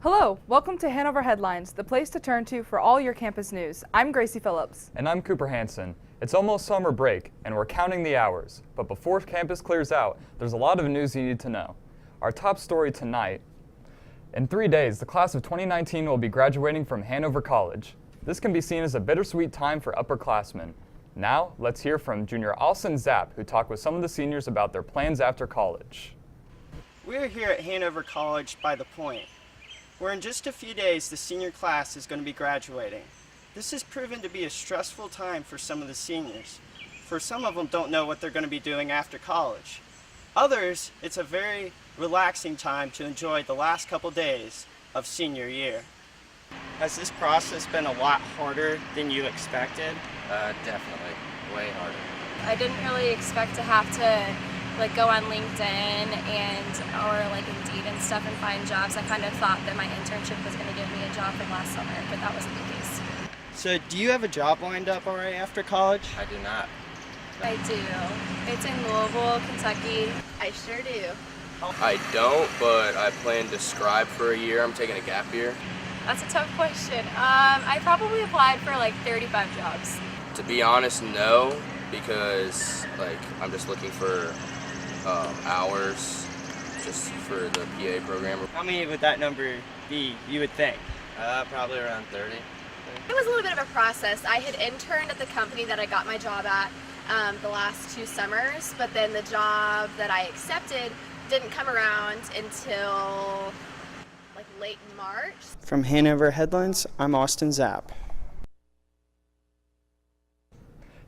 Hello, welcome to Hanover Headlines, the place to turn to for all your campus news. I'm Gracie Phillips. And I'm Cooper Hansen. It's almost summer break, and we're counting the hours. But before campus clears out, there's a lot of news you need to know. Our top story tonight: in 3 days, the class of 2019 will be graduating from Hanover College. This can be seen as a bittersweet time for upperclassmen. Now, let's hear from junior Austin Zapp, who talked with some of the seniors about their plans after college. We're here at Hanover College by the Point, where in just a few days the senior class is going to be graduating. This has proven to be a stressful time for some of the seniors, for some of them don't know what they're going to be doing after college. Others, it's a very relaxing time to enjoy the last couple days of senior year. Has this process been a lot harder than you expected? Definitely, way harder. I didn't really expect to have to go on LinkedIn or Indeed and stuff and find jobs. I kind of thought that my internship was going to give me a job from last summer, but that wasn't the case. So do you have a job lined up already after college? I do not. I do. It's in Louisville, Kentucky. I sure do. I don't, but I plan to scribe for a year. I'm taking a gap year. That's a tough question. I probably applied for 35 jobs. To be honest, no, because I'm just looking for hours just for the PA program. How many would that number be, you would think? Probably around 30. It was a little bit of a process. I had interned at the company that I got my job at the last 2 summers, but then the job that I accepted didn't come around until late March. From Hanover Headlines, I'm Austin Zapp.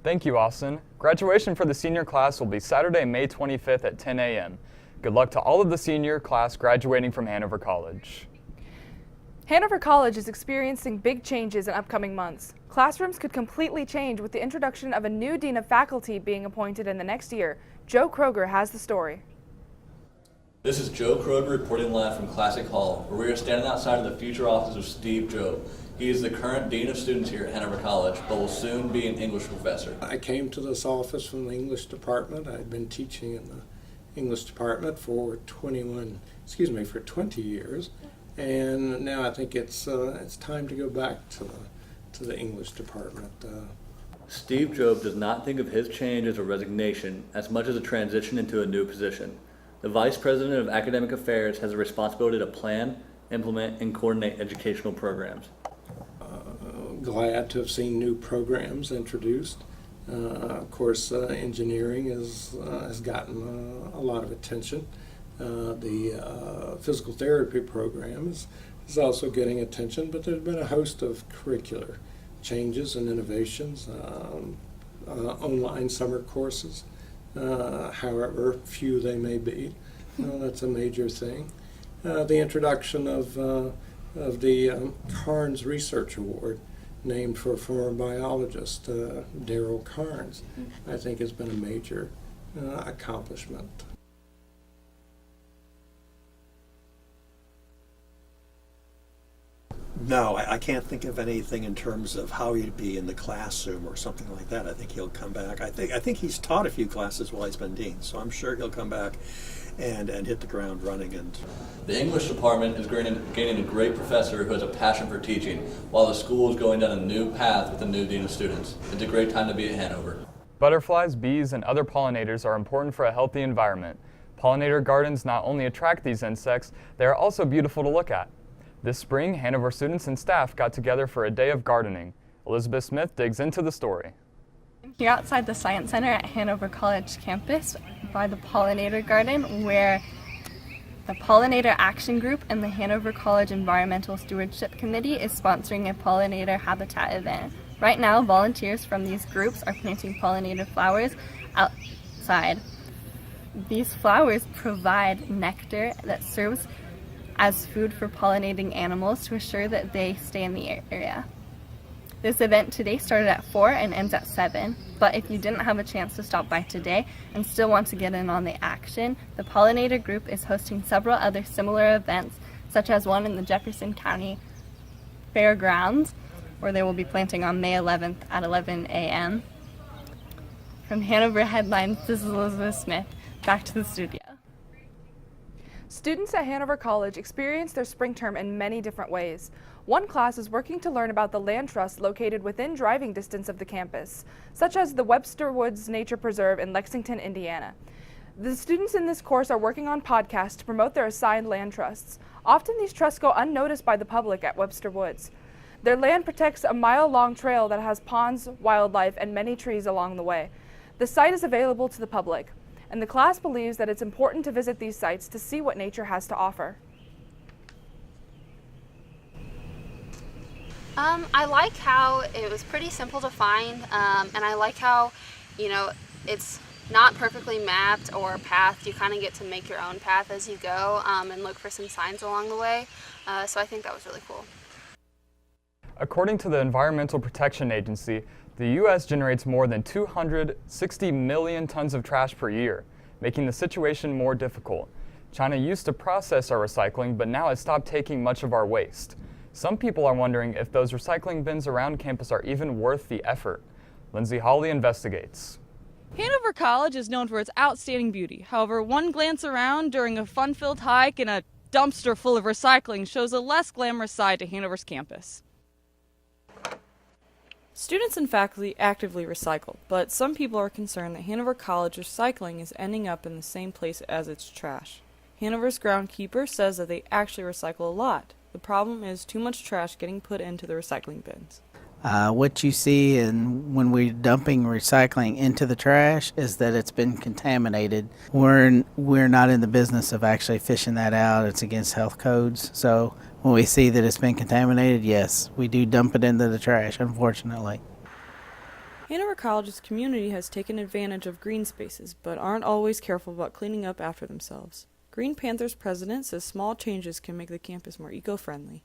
Thank you, Austin. Graduation for the senior class will be Saturday, May 25th at 10 a.m. Good luck to all of the senior class graduating from Hanover College. Hanover College is experiencing big changes in upcoming months. Classrooms could completely change with the introduction of a new dean of faculty being appointed in the next year. Joe Kroger has the story. This is Joe Kroger reporting live from Classic Hall, where we are standing outside of the future office of Steve Jobe. He is the current Dean of Students here at Hanover College, but will soon be an English professor. I came to this office from the English department. I'd been teaching in the English department for 20 years, and now I think it's time to go back to the English department. Steve Jobe does not think of his change as a resignation as much as a transition into a new position. The Vice President of Academic Affairs has a responsibility to plan, implement, and coordinate educational programs. Glad to have seen new programs introduced. Of course, engineering has gotten a lot of attention. The physical therapy program is also getting attention, but there's been a host of curricular changes and innovations, online summer courses, however few they may be. That's a major thing. The introduction of the Carnes Research Award, named for former biologist Daryl Carnes, I think has been a major accomplishment. No, I can't think of anything in terms of how he'd be in the classroom or something like that. I think he'll come back. I think he's taught a few classes while he's been dean, so I'm sure he'll come back and hit the ground running. And The English department is gaining a great professor who has a passion for teaching, while the school is going down a new path with a new Dean of Students. It's a great time to be at Hanover. Butterflies, bees, and other pollinators are important for a healthy environment. Pollinator gardens not only attract these insects, they are also beautiful to look at. This spring, Hanover students and staff got together for a day of gardening. Elizabeth Smith digs into the story. I'm here outside the Science Center at Hanover College campus by the Pollinator Garden, where the Pollinator Action Group and the Hanover College Environmental Stewardship Committee is sponsoring a pollinator habitat event. Right now, volunteers from these groups are planting pollinator flowers outside. These flowers provide nectar that serves as food for pollinating animals to assure that they stay in the area. This event today started at 4 and ends at 7, but if you didn't have a chance to stop by today and still want to get in on the action, the Pollinator Group is hosting several other similar events, such as one in the Jefferson County Fairgrounds, where they will be planting on May 11th at 11 a.m. From Hanover Headlines, this is Elizabeth Smith. Back to the studio. Students at Hanover College experience their spring term in many different ways. One class is working to learn about the land trusts located within driving distance of the campus, such as the Webster Woods Nature Preserve in Lexington, Indiana. The students in this course are working on podcasts to promote their assigned land trusts. Often these trusts go unnoticed by the public at Webster Woods. Their land protects a mile-long trail that has ponds, wildlife, and many trees along the way. The site is available to the public, and the class believes that it's important to visit these sites to see what nature has to offer. I like how it was pretty simple to find, and I like how, it's not perfectly mapped or pathed. You kind of get to make your own path as you go and look for some signs along the way. So I think that was really cool. According to the Environmental Protection Agency, the U.S. generates more than 260 million tons of trash per year, making the situation more difficult. China used to process our recycling, but now has stopped taking much of our waste. Some people are wondering if those recycling bins around campus are even worth the effort. Lindsay Hawley investigates. Hanover College is known for its outstanding beauty. However, one glance around during a fun-filled hike in a dumpster full of recycling shows a less glamorous side to Hanover's campus. Students and faculty actively recycle, but some people are concerned that Hanover College recycling is ending up in the same place as its trash. Hanover's groundskeeper says that they actually recycle a lot. The problem is too much trash getting put into the recycling bins. What you see when we're dumping recycling into the trash is that it's been contaminated. We're not in the business of actually fishing that out. It's against health codes. So when we see that it's been contaminated, yes, we do dump it into the trash, unfortunately. Hanover College's community has taken advantage of green spaces, but aren't always careful about cleaning up after themselves. Green Panthers president says small changes can make the campus more eco-friendly.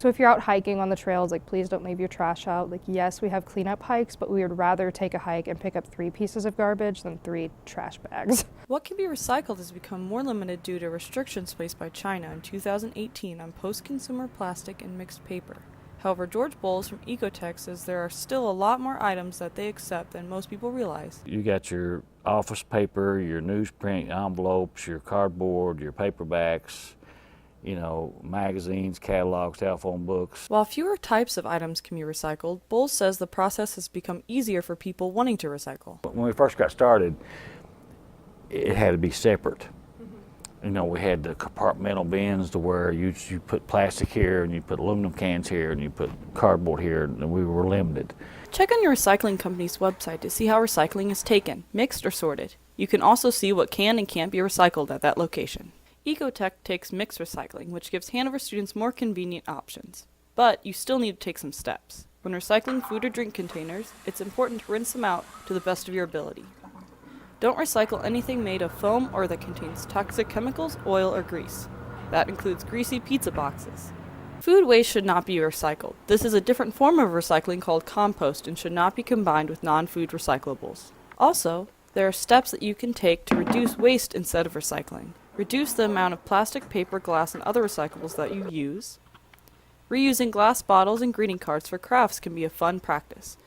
So if you're out hiking on the trails, please don't leave your trash out. Yes, we have cleanup hikes, but we would rather take a hike and pick up 3 pieces of garbage than 3 trash bags. What can be recycled has become more limited due to restrictions placed by China in 2018 on post-consumer plastic and mixed paper. However, George Bowles from Ecotech says there are still a lot more items that they accept than most people realize. You got your office paper, your newsprint envelopes, your cardboard, your paperbacks, magazines, catalogs, telephone books. While fewer types of items can be recycled, Bowles says the process has become easier for people wanting to recycle. When we first got started, it had to be separate. We had the compartmental bins to where you put plastic here and you put aluminum cans here and you put cardboard here, and we were limited. Check on your recycling company's website to see how recycling is taken, mixed, or sorted. You can also see what can and can't be recycled at that location. Ecotech takes mixed recycling, which gives Hanover students more convenient options. But you still need to take some steps. When recycling food or drink containers, it's important to rinse them out to the best of your ability. Don't recycle anything made of foam or that contains toxic chemicals, oil, or grease. That includes greasy pizza boxes. Food waste should not be recycled. This is a different form of recycling called compost and should not be combined with non-food recyclables. Also, there are steps that you can take to reduce waste instead of recycling. Reduce the amount of plastic, paper, glass, and other recyclables that you use. Reusing glass bottles and greeting cards for crafts can be a fun practice.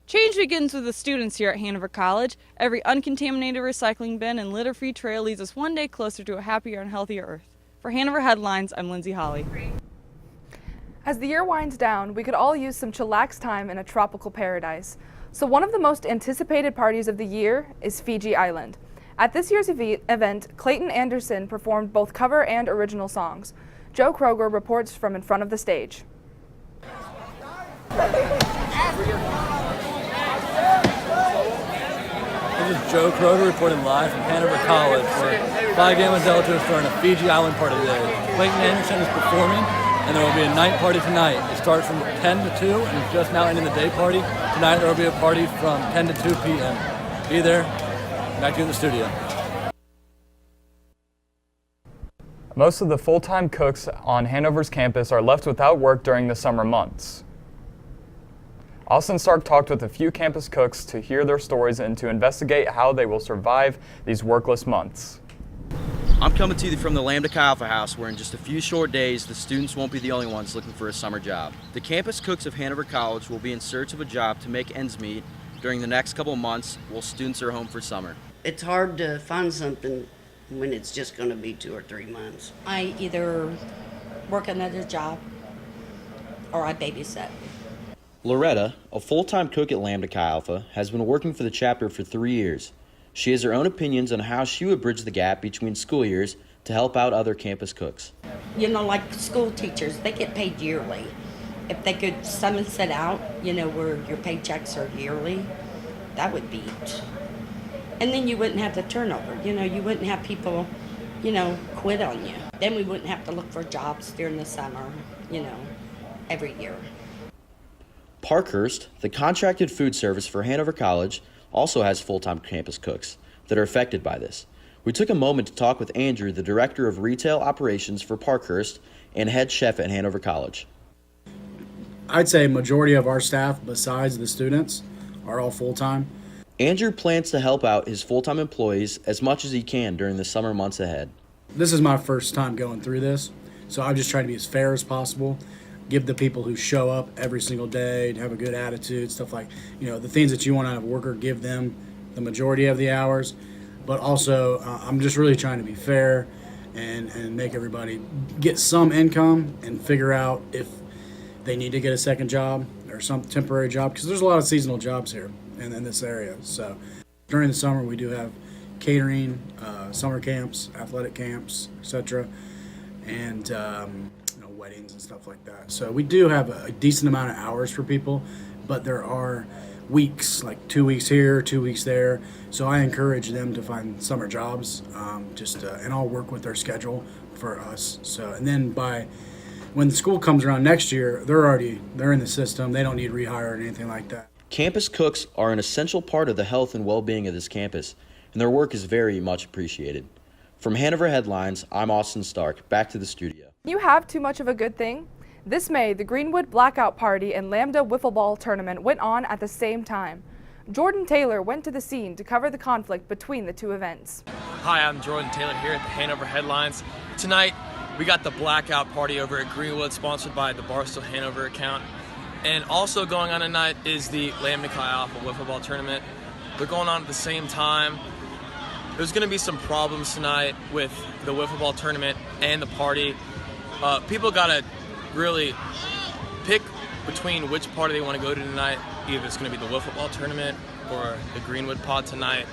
Change begins with the students here at Hanover College. Every uncontaminated recycling bin and litter-free trail leads us one day closer to a happier and healthier Earth. For Hanover Headlines, I'm Lindsay Hawley. As the year winds down, we could all use some chillax time in a tropical paradise. So one of the most anticipated parties of the year is Fiji Island. At this year's event, Clayton Anderson performed both cover and original songs. Joe Kroger reports from in front of the stage. This is Joe Kroger reporting live from Hanover College, where Phi Gamma Delta is throwing a Fiji Island party today. Clayton Anderson is performing, and there will be a night party tonight. It starts from 10 to 2, and it's just now ending the day party. Tonight there will be a party from 10 to 2 p.m. Be there. Back to the studio. Most of the full-time cooks on Hanover's campus are left without work during the summer months. Austin Stark talked with a few campus cooks to hear their stories and to investigate how they will survive these workless months. I'm coming to you from the Lambda Chi Alpha House, where in just a few short days, the students won't be the only ones looking for a summer job. The campus cooks of Hanover College will be in search of a job to make ends meet during the next couple of months while students are home for summer. It's hard to find something when it's just going to be 2 or 3 months. I either work another job or I babysit. Loretta, a full-time cook at Lambda Chi Alpha, has been working for the chapter for 3 years. She has her own opinions on how she would bridge the gap between school years to help out other campus cooks. You know, like school teachers, they get paid yearly. If they could summons it out, you know, where your paychecks are yearly, that would be, and then you wouldn't have the turnover. You know, you wouldn't have people, you know, quit on you. Then we wouldn't have to look for jobs during the summer, you know, every year. Parkhurst, the contracted food service for Hanover College, also has full-time campus cooks that are affected by this. We took a moment to talk with Andrew, the Director of Retail Operations for Parkhurst and head chef at Hanover College. I'd say majority of our staff, besides the students, are all full-time. Andrew plans to help out his full-time employees as much as he can during the summer months ahead. This is my first time going through this, so I'm just trying to be as fair as possible, give the people who show up every single day, have a good attitude, stuff like, you know, the things that you want out of a worker, give them the majority of the hours. But also, I'm just really trying to be fair and make everybody get some income and figure out if they need to get a second job or some temporary job, because there's a lot of seasonal jobs here in this area. So during the summer, we do have catering, summer camps, athletic camps, etc., and you know, weddings and stuff like that. So we do have a decent amount of hours for people, but there are weeks, like 2 weeks here, 2 weeks there. So I encourage them to find summer jobs, and I'll work with their schedule for us. So, and then when school comes around next year, they're in the system. They don't need rehire or anything like that. Campus cooks are an essential part of the health and well-being of this campus, and their work is very much appreciated. From Hanover Headlines, I'm Austin Stark. Back to the studio. You have too much of a good thing? This May, the Greenwood Blackout Party and Lambda Wiffle Ball Tournament went on at the same time. Jordan Taylor went to the scene to cover the conflict between the two events. Hi, I'm Jordan Taylor here at the Hanover Headlines. Tonight, we got the Blackout Party over at Greenwood, sponsored by the Barstool Hanover account. And also going on tonight is the Lambda Chi Alpha Wiffle Ball Tournament. They're going on at the same time. There's going to be some problems tonight with the Wiffle Ball Tournament and the party. People got to really pick between which party they want to go to tonight. Either it's going to be the Wiffle Ball Tournament or the Greenwood Pod tonight.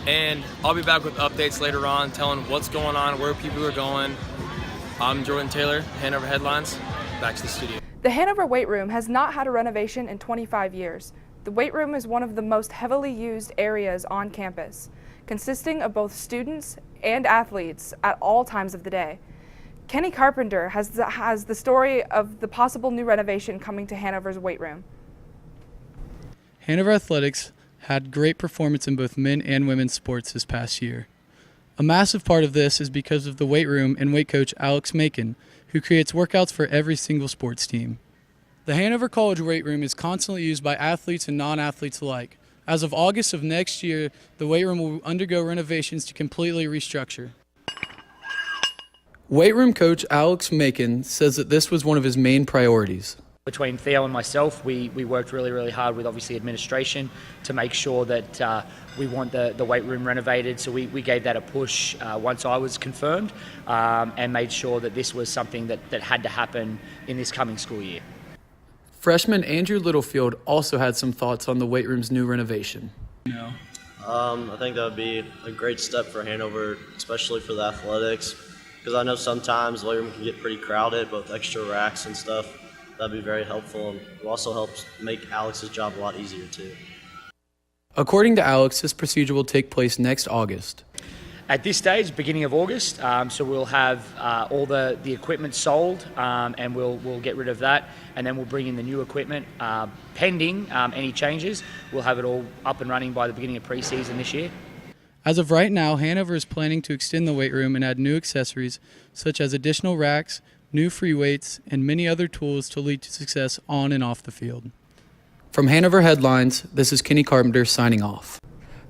And I'll be back with updates later on, telling what's going on, where people are going. I'm Jordan Taylor, Hanover Headlines. Back to the studio. The Hanover weight room has not had a renovation in 25 years. The weight room is one of the most heavily used areas on campus, consisting of both students and athletes at all times of the day. Kenny Carpenter has the story of the possible new renovation coming to Hanover's weight room. Hanover Athletics had great performance in both men and women's sports this past year. A massive part of this is because of the weight room and weight coach Alex Macon, who creates workouts for every single sports team. The Hanover College weight room is constantly used by athletes and non-athletes alike. As of August of next year, the weight room will undergo renovations to completely restructure. Weight room coach Alex Macon says that this was one of his main priorities. Between Theo and myself, we worked really hard with obviously administration to make sure that we want the weight room renovated. So we gave that a push once I was confirmed and made sure that this was something that had to happen in this coming school year. Freshman Andrew Littlefield also had some thoughts on the weight room's new renovation. I think that would be a great step for Hanover, especially for the athletics, because I know sometimes the weight room can get pretty crowded, but with extra racks and stuff, that'd be very helpful, and it also helps make Alex's job a lot easier too. According to Alex, this procedure will take place next August. At this stage, beginning of August, so we'll have all the equipment sold, and we'll get rid of that, and then we'll bring in the new equipment. Pending any changes, we'll have it all up and running by the beginning of preseason this year. As of right now, Hanover is planning to extend the weight room and add new accessories, such as additional racks, new free weights, and many other tools to lead to success on and off the field. From Hanover Headlines, this is Kenny Carpenter signing off.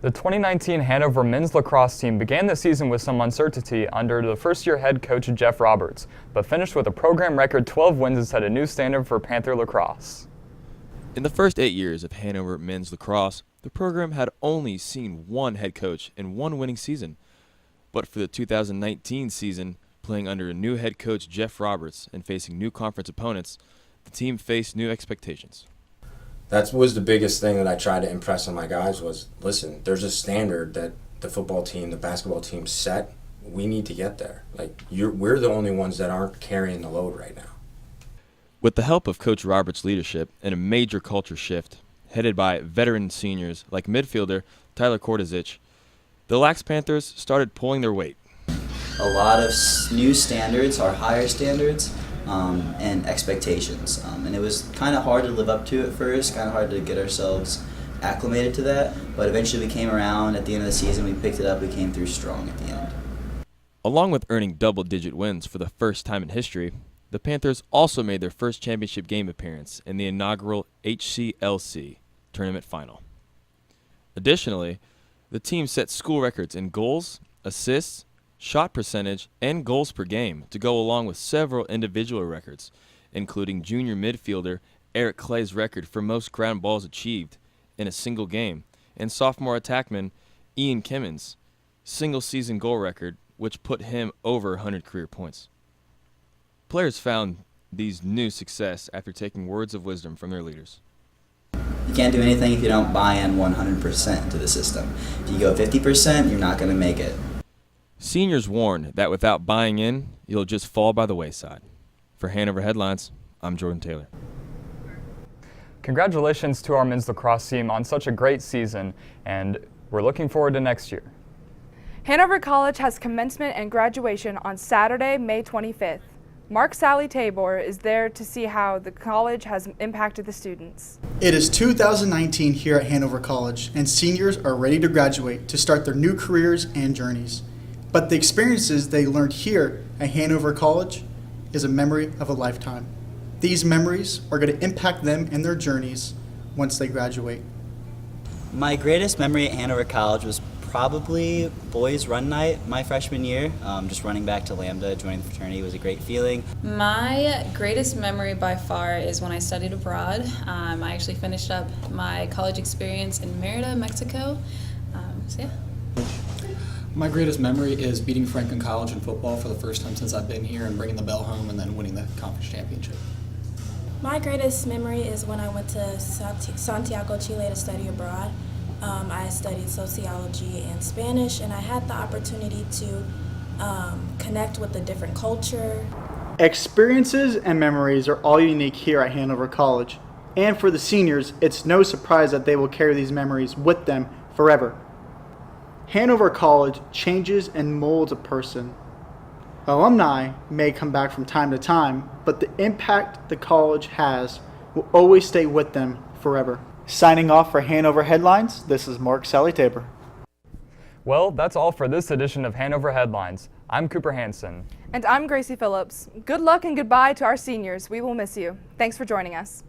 The 2019 Hanover men's lacrosse team began the season with some uncertainty under the first-year head coach Jeff Roberts, but finished with a program record 12 wins and set a new standard for Panther lacrosse. In the first 8 years of Hanover men's lacrosse, the program had only seen one head coach in one winning season. But for the 2019 season, playing under a new head coach Jeff Roberts and facing new conference opponents, the team faced new expectations. That was the biggest thing that I tried to impress on my guys was, listen, there's a standard that the football team, the basketball team set. We need to get there. Like, we're the only ones that aren't carrying the load right now. With the help of Coach Roberts' leadership and a major culture shift, headed by veteran seniors like midfielder Tyler Kortazich, the Lax Panthers started pulling their weight. A lot of new standards are higher standards and expectations. And it was kind of hard to live up to at first, kind of hard to get ourselves acclimated to that. But eventually we came around. At the end of the season, we picked it up. We came through strong at the end. Along with earning double-digit wins for the first time in history, the Panthers also made their first championship game appearance in the inaugural HCLC tournament final. Additionally, the team set school records in goals, assists, shot percentage, and goals per game to go along with several individual records, including junior midfielder Eric Clay's record for most ground balls achieved in a single game, and sophomore attackman Ian Kimmins' single-season goal record, which put him over 100 career points. Players found these new success after taking words of wisdom from their leaders. You can't do anything if you don't buy in 100% into the system. If you go 50%, you're not going to make it. Seniors warned that without buying in, you'll just fall by the wayside. For Hanover Headlines, I'm Jordan Taylor. Congratulations to our men's lacrosse team on such a great season, and we're looking forward to next year. Hanover College has commencement and graduation on Saturday, May 25th. Mark Sally Tabor is there to see how the college has impacted the students. It is 2019 here at Hanover College, and seniors are ready to graduate to start their new careers and journeys. But the experiences they learned here at Hanover College is a memory of a lifetime. These memories are going to impact them and their journeys once they graduate. My greatest memory at Hanover College was probably boys run night my freshman year. Just running back to Lambda, joining the fraternity was a great feeling. My greatest memory by far is when I studied abroad. I actually finished up my college experience in Merida, Mexico. So yeah. My greatest memory is beating Franklin College in football for the first time since I've been here and bringing the bell home and then winning the conference championship. My greatest memory is when I went to Santiago, Chile to study abroad. I studied sociology and Spanish, and I had the opportunity to connect with a different culture. Experiences and memories are all unique here at Hanover College. And for the seniors, it's no surprise that they will carry these memories with them forever. Hanover College changes and molds a person. Alumni may come back from time to time, but the impact the college has will always stay with them forever. Signing off for Hanover Headlines, this is Mark Sally Tabor. Well, that's all for this edition of Hanover Headlines. I'm Cooper Hansen. And I'm Gracie Phillips. Good luck and goodbye to our seniors. We will miss you. Thanks for joining us.